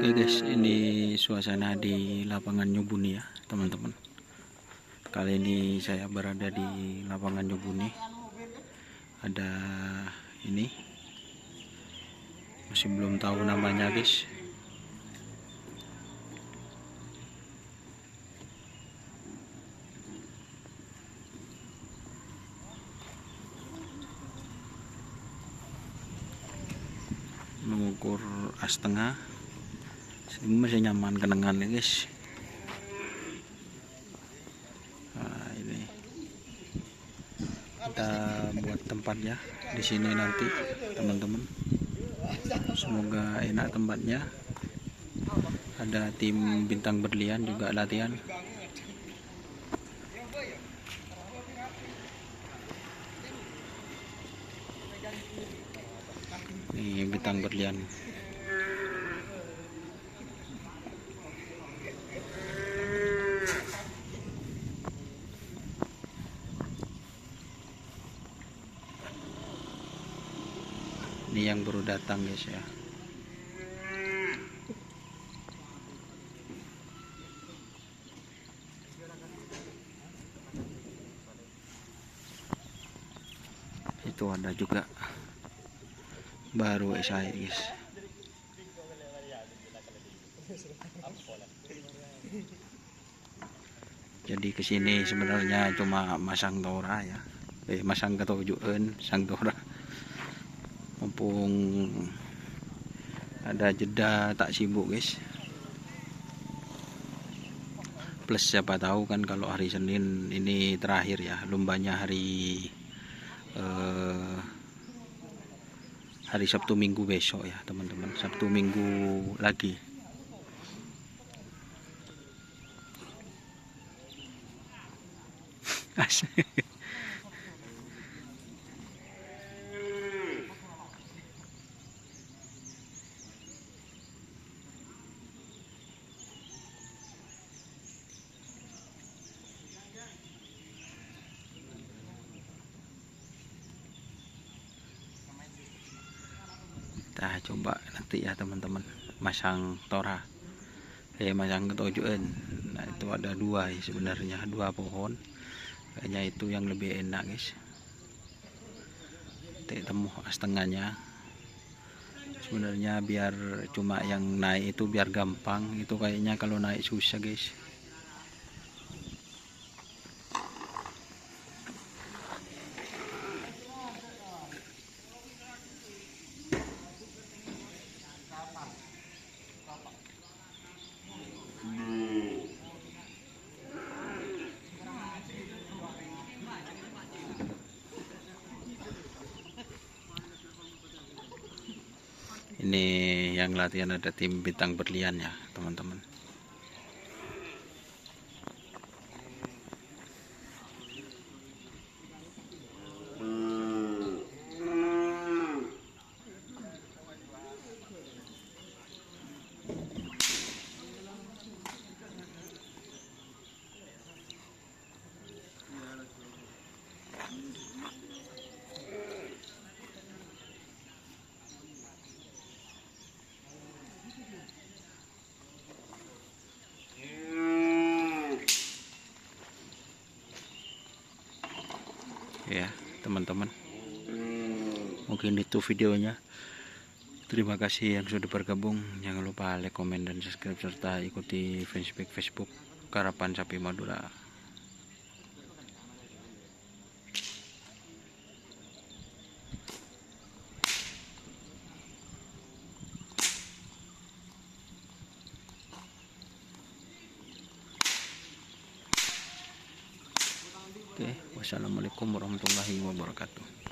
Oke guys, ini suasana di lapangan Nyubuni ya teman-teman. Kali ini saya berada di lapangan Nyubuni. Ada ini, masih belum tahu namanya guys. Mengukur setengah, masih nyaman kenangan ya guys. Nah, ini kita buat tempatnya di sini nanti teman-teman. Semoga enak tempatnya. Ada tim bintang berlian juga latihan. Ini bintang berlian. Ini yang baru datang guys ya. Itu ada juga baru saya guys. Jadi kesini sebenarnya cuma masang tora ya, masang ketujuan sang tora. Mumpung ada jeda tak sibuk guys. Plus siapa tahu kan kalau hari Senin ini terakhir ya lombanya, hari Sabtu Minggu besok ya teman-teman. Sabtu Minggu lagi. Kita coba nanti ya teman-teman masang tora, masang ketujuan. Nah itu ada dua ya, sebenarnya dua pohon. Kayaknya itu yang lebih enak guys. Temu setengahnya. Sebenarnya biar cuma yang naik itu biar gampang. Itu kayaknya kalau naik susah guys. Ini yang latihan ada tim bintang berlian ya teman-teman. Ya teman-teman, mungkin itu videonya. Terima kasih yang sudah bergabung. Jangan lupa like, komen, dan subscribe, serta ikuti Facebook Karapan Sapi Madura. Oke, wassalamualaikum warahmatullahi wabarakatuh.